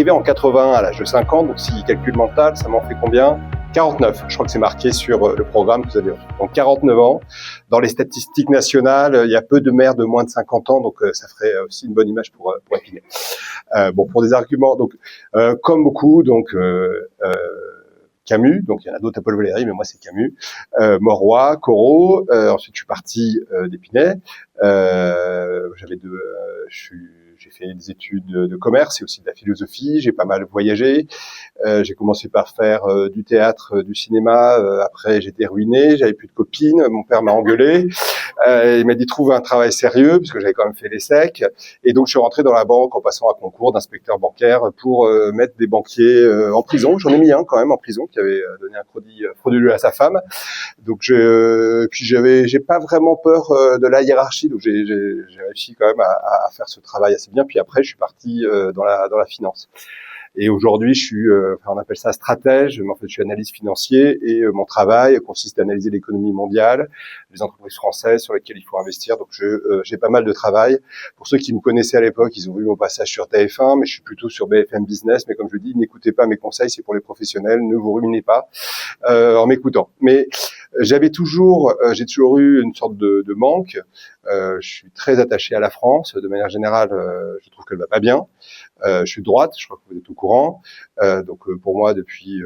arrivé en 81 à l'âge de 50, donc si calcul mental, ça m'en fait combien ? 49, je crois que c'est marqué sur le programme que vous avez reçu. Donc 49 ans. Dans les statistiques nationales, il y a peu de maires de moins de 50 ans, donc ça ferait aussi une bonne image pour Épinay. Bon, pour des arguments, donc comme beaucoup, donc Camus, donc il y en a d'autres à Paul Valéry, mais moi c'est Camus, Mauroy, Corot, ensuite je suis parti d'Épinay, j'ai fait des études de commerce et aussi de la philosophie, j'ai pas mal voyagé, j'ai commencé par faire du théâtre, du cinéma, après j'étais ruiné, j'avais plus de copines, mon père m'a engueulé, il m'a dit trouve un travail sérieux, puisque j'avais quand même fait l'ESSEC, et donc je suis rentré dans la banque en passant un concours d'inspecteur bancaire pour mettre des banquiers en prison, j'en ai mis un quand même en prison qui avait donné un crédit frauduleux à sa femme, donc j'ai pas vraiment peur de la hiérarchie, donc j'ai réussi quand même à faire ce travail assez bien, puis après je suis parti dans la finance. Et aujourd'hui, je suis, on appelle ça stratège, mais en fait, je suis analyste financier et mon travail consiste à analyser l'économie mondiale, les entreprises françaises sur lesquelles il faut investir. Donc, j'ai pas mal de travail. Pour ceux qui me connaissaient à l'époque, ils ont vu mon passage sur TF1, mais je suis plutôt sur BFM Business. Mais comme je dis, n'écoutez pas mes conseils, c'est pour les professionnels. Ne vous ruinez pas en m'écoutant. Mais j'ai toujours eu une sorte de manque. Je suis très attaché à la France. De manière générale, je trouve qu'elle va pas bien. Je suis de droite, je crois que vous êtes au courant. Donc pour moi, depuis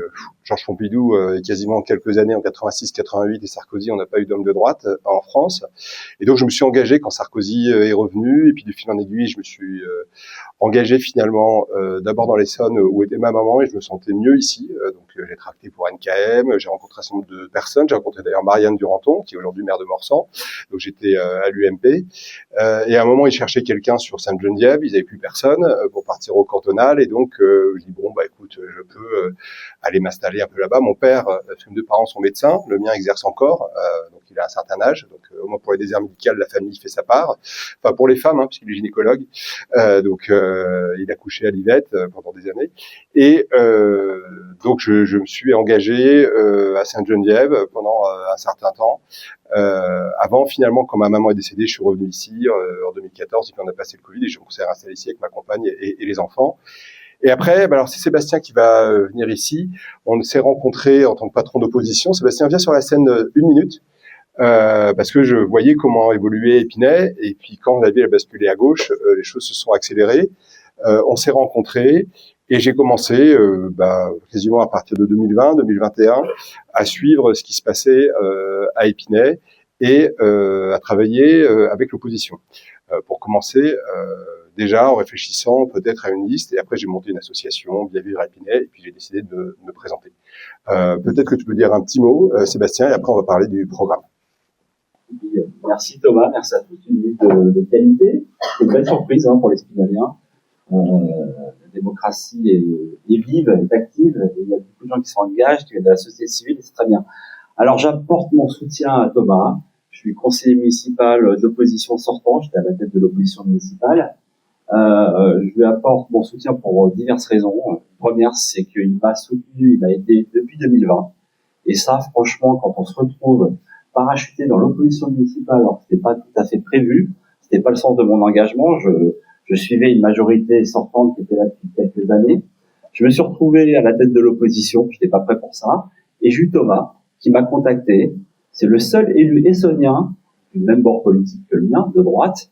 Georges Pompidou, quasiment quelques années, en 86-88, et Sarkozy, on n'a pas eu d'homme de droite en France. Et donc je me suis engagé quand Sarkozy est revenu. Et puis de fil en aiguille, je me suis engagé finalement d'abord dans l'Essonne où était ma maman et je me sentais mieux ici. Donc j'ai tracté pour NKM, j'ai rencontré un certain nombre de personnes. J'ai rencontré d'ailleurs Marianne Duranton, qui est aujourd'hui maire de Morsan. Donc j'étais à l'UMP. Et à un moment, ils cherchaient quelqu'un sur Sainte-Geneviève. Ils n'avaient plus personne pour partir au cantonal. Et donc je dis bon bah écoute, je peux aller m'installer un peu là-bas. Mon père, parce que mes deux parents sont médecins, le mien exerce encore, donc il a un certain âge. Donc au moins pour les déserts médicaux, la famille fait sa part. Enfin pour les femmes, puisqu'il est gynécologue. Donc il a couché à Livette pendant des années. Et donc je me suis engagé à Sainte-Geneviève pendant un certain temps. Avant, finalement, quand ma maman est décédée, je suis revenu ici en 2014, et puis on a passé le Covid, et je me suis installé ici avec ma compagne et les enfants. Et après, alors c'est Sébastien qui va venir ici. On s'est rencontrés en tant que patron d'opposition. Sébastien vient sur la scène une minute. Parce que je voyais comment évoluait Épinay, et puis quand la ville a basculé à gauche, les choses se sont accélérées. On s'est rencontrés, et j'ai commencé, quasiment à partir de 2020-2021, à suivre ce qui se passait à Épinay et à travailler avec l'opposition. Pour commencer, déjà en réfléchissant peut-être à une liste, et après j'ai monté une association, Bien Vivre à Épinay, et puis j'ai décidé de me présenter. Peut-être que tu peux dire un petit mot, Sébastien, et après on va parler du programme. Merci Thomas, merci à tous. Une visite de qualité. C'est une belle surprise pour les Spinaliens. La démocratie est vive, est active, et il y a beaucoup de gens qui s'engagent, qui viennent de la société civile, et c'est très bien. Alors j'apporte mon soutien à Thomas. Je suis conseiller municipal d'opposition sortant, j'étais à la tête de l'opposition municipale. Je lui apporte mon soutien pour diverses raisons. Première, c'est qu'il m'a soutenu, il m'a aidé depuis 2020. Et ça, franchement, quand on se retrouve parachuté dans l'opposition municipale, alors que c'était pas tout à fait prévu, c'était pas le sens de mon engagement, je suivais une majorité sortante qui était là depuis quelques années. Je me suis retrouvé à la tête de l'opposition, j'étais pas prêt pour ça, et j'ai eu Thomas, qui m'a contacté. C'est le seul élu essonien, du même bord politique que le mien, de droite,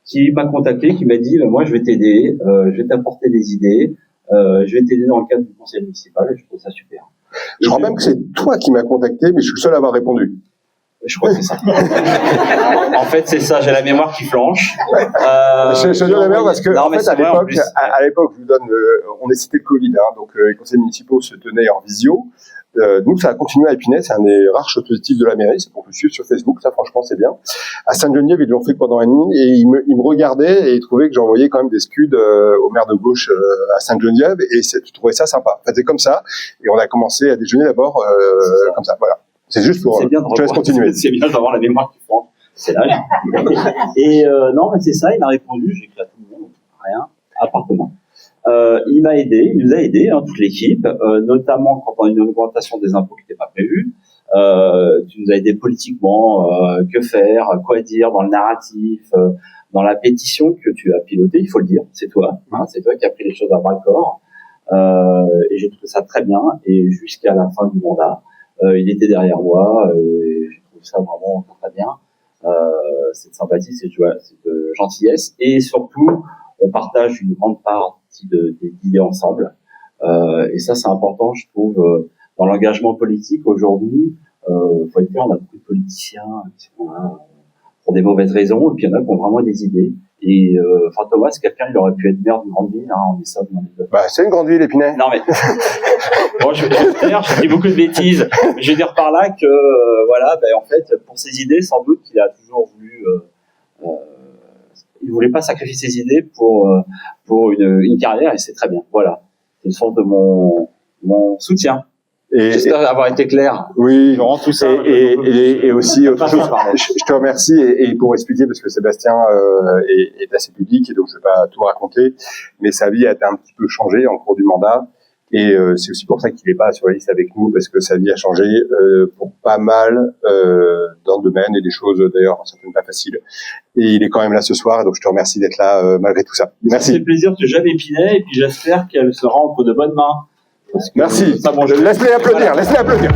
qui m'a contacté, qui m'a dit, moi je vais t'aider, je vais t'apporter des idées, je vais t'aider dans le cadre du conseil municipal, et je trouve ça super. Je crois même que c'est toi qui m'as contacté, mais je suis le seul à avoir répondu. Je crois que c'est ça. En fait, c'est ça. J'ai la mémoire qui flanche. Je donne la mémoire parce que en fait, à l'époque, je vous donne. On est cité le Covid, donc les conseils municipaux se tenaient en visio. Donc ça a continué à Épinay, c'est un des rares choses positives de la mairie, c'est qu'on peut suivre sur Facebook, ça franchement c'est bien. À Sainte-Geneviève, ils l'ont fait pendant un an et demi, et ils me regardaient et ils trouvaient que j'envoyais quand même des scuds au maire de gauche à Sainte-Geneviève, et je trouvais ça sympa. En fait, c'est comme ça, et on a commencé à déjeuner d'abord comme ça, voilà. C'est juste pour... C'est bien de laisse continuer. C'est bien d'avoir la mémoire qui prend. C'est l'âge. Et non, mais c'est ça, il m'a répondu, j'ai écrit à tout le monde, rien, appartement. Il m'a aidé, il nous a aidé, toute l'équipe, notamment quand on a une augmentation des impôts qui n'était pas prévue. Tu nous as aidé politiquement, que faire, quoi dire dans le narratif, dans la pétition que tu as pilotée, il faut le dire, c'est toi qui as pris les choses à bras le corps. Et j'ai trouvé ça très bien. Et jusqu'à la fin du mandat, il était derrière moi. Et j'ai trouvé ça vraiment très bien. Cette sympathie, cette gentillesse. Et surtout, on partage une grande partie d'idées ensemble. Et ça, c'est important, je trouve, dans l'engagement politique aujourd'hui. Faut être clair, on a beaucoup de politiciens qui sont là pour des mauvaises raisons, et puis il y en a qui ont vraiment des idées. Et Thomas, c'est quelqu'un, il aurait pu être maire d'une grande ville, on est ça, c'est une grande ville, Épinay. Non mais bon, je dis beaucoup de bêtises. Mais je veux dire par là que en fait, pour ses idées, sans doute qu'il a toujours voulu. Il voulait pas sacrifier ses idées pour une carrière, et c'est très bien. Voilà, c'est une sorte de mon soutien. J'espère avoir été clair. Oui, Laurent, tout ça. Et aussi, autre chose, je te remercie, et pour expliquer, parce que Sébastien est assez public, et donc je vais pas tout raconter, mais sa vie a été un petit peu changée en cours du mandat, et c'est aussi pour ça qu'il n'est pas sur la liste avec nous, parce que sa vie a changé pour pas mal dans le domaine, et des choses d'ailleurs certaines pas faciles. Et il est quand même là ce soir, donc je te remercie d'être là malgré tout ça. Merci. Ça fait plaisir que j'aime Épinay, et puis j'espère qu'elle sera entre de bonnes mains. Merci. Laisse-les applaudir, laisse-les applaudir.